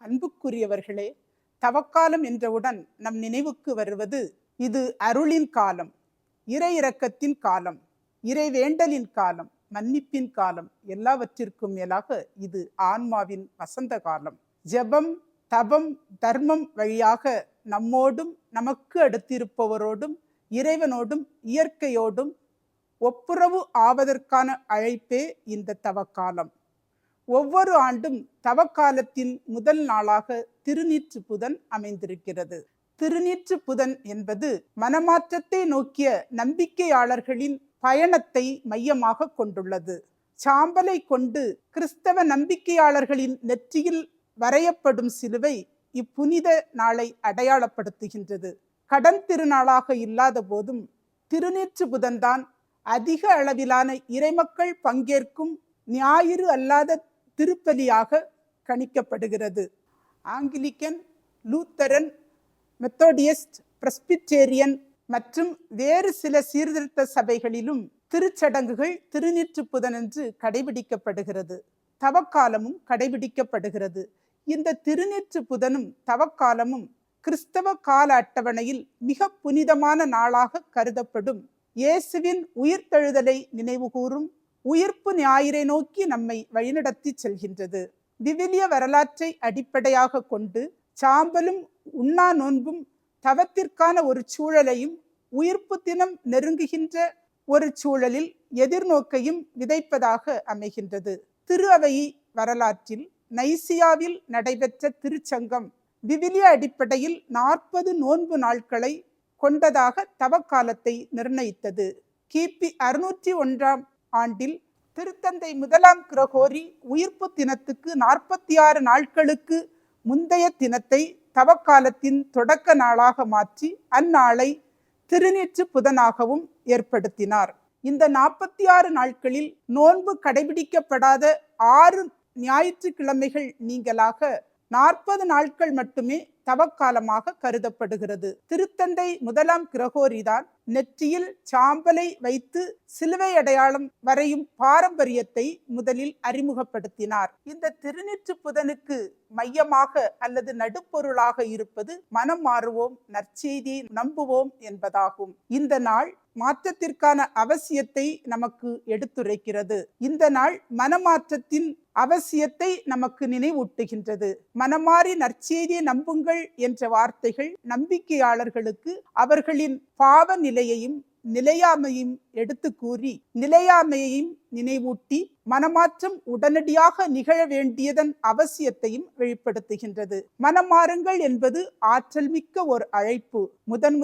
அன்புக்குரியவர்களே, தவக்காலம் என்றவுடன் நம் நினைவுக்கு வருவது இது அருளின் காலம், இறை இரக்கத்தின் காலம், இறை வேண்டலின் காலம், மன்னிப்பின் காலம், எல்லாவற்றிற்கும் மேலாக இது ஆன்மாவின் வசந்த காலம். ஜெபம், தபம், தர்மம் வழியாக நம்மோடும் நமக்கு அடுத்திருப்பவரோடும் இறைவனோடும் இயற்கையோடும் ஒப்புரவு ஆவதற்கான அழைப்பே இந்த தவக்காலம். ஒவ்வொரு ஆண்டும் தவக்காலத்தின் முதல் நாளாக திருநீற்று புதன் அமைந்திருக்கிறது. திருநீற்று புதன் என்பது மனமாற்றத்தை நோக்கிய நம்பிக்கையாளர்களின் பயணத்தை மையமாக கொண்டுள்ளது. சாம்பலை கொண்டு கிறிஸ்தவ நம்பிக்கையாளர்களின் நெற்றியில் வரையப்படும் சிலுவை இப்புனித நாளை அடையாளப்படுத்துகின்றது. கடன் திருநாளாக இல்லாத போதும் திருநீற்று புதன்தான் அதிக அளவிலான இறைமக்கள் பங்கேற்கும் ஞாயிறு அல்லாத திருப்பலியாக கணிக்கப்படுகிறது. ஆங்கிலிக்கன், லூத்தரன், மெத்தோடியஸ்ட், பிரஸ்பிட்டேரியன் மற்றும் வேறு சில சீர்திருத்த சபைகளிலும் திருச்சடங்குகள் திருநீற்று புதனன்று கடைபிடிக்கப்படுகிறது. தவக்காலமும் கடைபிடிக்கப்படுகிறது. இந்த திருநீற்று புதனும் தவக்காலமும் கிறிஸ்தவ கால அட்டவணையில் மிக புனிதமான நாளாக கருதப்படும் இயேசுவின் உயிர்த்தெழுதலை நினைவுகூரும் உயிர்ப்பு ஞாயிறை நோக்கி நம்மை வழிநடத்தி செல்கின்றது. விவிலிய வரலாற்றை அடிப்படையாக கொண்டு சாம்பலும் உண்ணா நோன்பும் தவத்திற்கான ஒரு சூழலையும் உயிர்ப்பு தினம் நெருங்குகின்ற ஒரு சூழலில் எதிர்நோக்கையும் விதைப்பதாக அமைகின்றது. திரு அவை வரலாற்றில் நைசியாவில் நடைபெற்ற திருச்சங்கம் விவிலிய அடிப்படையில் 40 நோன்பு நாட்களை கொண்டதாக தவக்காலத்தை நிர்ணயித்தது. கிபி 601 ஆண்டில் திருத்தந்தை முதலாம் கிரகோரி உயிர்ப்பு தினத்துக்கு 46 நாட்களுக்கு முந்தைய தினத்தை தவக்காலத்தின் தொடக்க நாளாக மாற்றி அந்நாளை திருநீற்று புதனாகவும் ஏற்படுத்தினார். இந்த 46 நாட்களில் நோன்பு கடைபிடிக்கப்படாத 6 ஞாயிற்றுக்கிழமைகள் நீங்களாக 40 நாட்கள் மட்டுமே தவக்காலமாக கருதப்படுகிறது. திருத்தந்தை முதலாம் கிரகோரிதான் நெற்றியில் சாம்பலை வைத்து சிலுவை அடையாளம் வரையும் பாரம்பரியத்தை முதலில் அறிமுகப்படுத்தினார். இந்த திருநீற்று புதனுக்கு மையமாக அல்லது நடுப்பொருளாக இருப்பது மனம் மாறுவோம், நற்செய்தியை நம்புவோம் என்பதாகும். இந்த நாள் மாற்றத்திற்கான அவசியத்தை நமக்கு எடுத்துரைக்கிறது. இந்த நாள் மனமாற்றத்தின் அவசியத்தை நமக்கு நினைவூட்டுகின்றது. மனமாறி நற்செய்தியை நம்புங்கள் என்ற வார்த்தைகள் நம்பிக்கையாளர்களுக்கு அவர்களின் பாவ நிலையையும் நிலையாமையும் எடுத்து கூறி நிலையாமையையும் நினைவூட்டி மனமாற்றம் உடனடியாக நிகழ வேண்டியதன் அவசியத்தையும் வெளிப்படுத்துகின்றது. மனமாறுங்கள் என்பது ஆற்றல் மிக்க ஒரு அழைப்பு.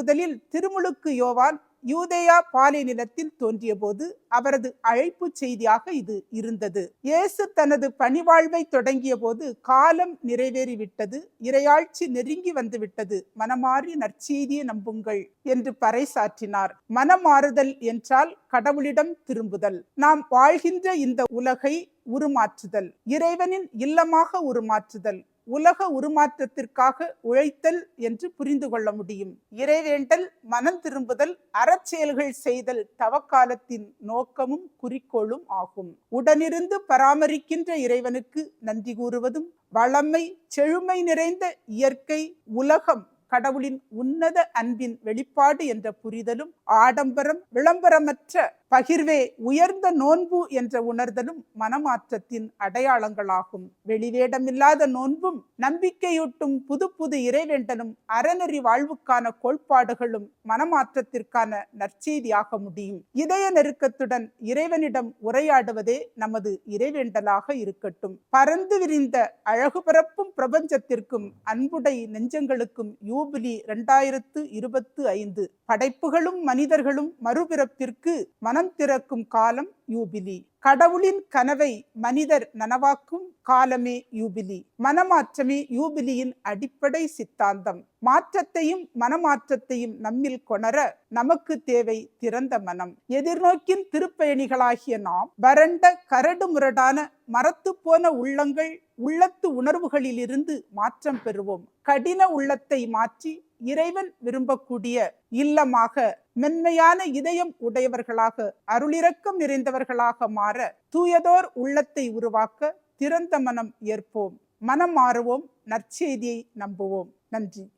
முதலில் திருமுழுக்கு யோவான் யூதேயா பாலை நிலத்தில் தோன்றிய போது அவரது அழைப்பு செய்தியாக இது இருந்தது. இயேசு தனது பணிவாழ்வை தொடங்கிய போது காலம் நிறைவேறிவிட்டது, இறையாட்சி நெருங்கி வந்துவிட்டது, மனமாறி நற்செய்தியை நம்புங்கள் என்று பறைசாற்றினார். மனமாறுதல் என்றால் கடவுளிடம் திரும்புதல். நாம் வாழ்கின்ற இந்த உலகை உருமாற்றுதல், இறைவனின் இல்லமாக உருமாற்றுதல், உலக உருமாற்றத்திற்காக உழைத்தல் என்று புரிந்து கொள்ள முடியும். இறைவேண்டல், மனம் திரும்புதல், அறச்செயல்கள் செய்தல் தவக்காலத்தின் நோக்கமும் குறிக்கோளும் ஆகும். உடனிருந்து பராமரிக்கின்ற இறைவனுக்கு நன்றி கூறுவதும், வளமை செழுமை நிறைந்த இயற்கை உலகம் கடவுளின் உன்னத அன்பின் வெளிப்பாடு என்ற புரிதலும், ஆடம்பரம் விளம்பரமற்ற பகிர்வே உயர்ந்த நோன்பு என்ற உணர்தலும் மனமாற்றத்தின் அடையாளங்களாகும். வெளிவேடமில்லாத நோன்பும் நம்பிக்கையூட்டும் புது புது இறைவேண்டலும் அறநெறி வாழ்வுக்கான கோட்பாடுகளும் மனமாற்றத்திற்கான நற்செய்தியாக முடியும். இதய நெருக்கத்துடன் இறைவனிடம் உரையாடுவதே நமது இறைவேண்டலாக இருக்கட்டும். பறந்து விரிந்த அழகு பரப்பும் பிரபஞ்சத்திற்கும் அன்புடை நெஞ்சங்களுக்கும் யூபிலி 2025. படைப்புகளும் மனிதர்களும் மறுபிறப்பிற்கு மனம் திறக்கும் காலம் யூபிலி. கடவுளின் கனவை மனிதர் நனவாக்கும் காலமே யூபிலி. மனமாற்றமே யூபிலியின் அடிப்படை சித்தாந்தம். மாற்றத்தையும் மனமாற்றத்தையும் நம்மில் கொணர நமக்கு தேவை திறந்த மனம். எதிர்நோக்கின் திருப்பயணிகளாகிய நாம் வறண்ட கரடு முரடான மரத்து போன உள்ளங்கள் உள்ளத்து உணர்வுகளிலிருந்து மாற்றம் பெறுவோம். கடின உள்ளத்தை மாற்றி இறைவன் விரும்பக்கூடிய இல்லமாக, மென்மையான இதயம் உடையவர்களாக, அருளிரக்கம் நிறைந்தவர்களாக மாற தூயதோர் உள்ளத்தை உருவாக்க திறந்த மனம் ஏற்போம். மனம் மாறுவோம், நற்செய்தியை நம்புவோம். நன்றி.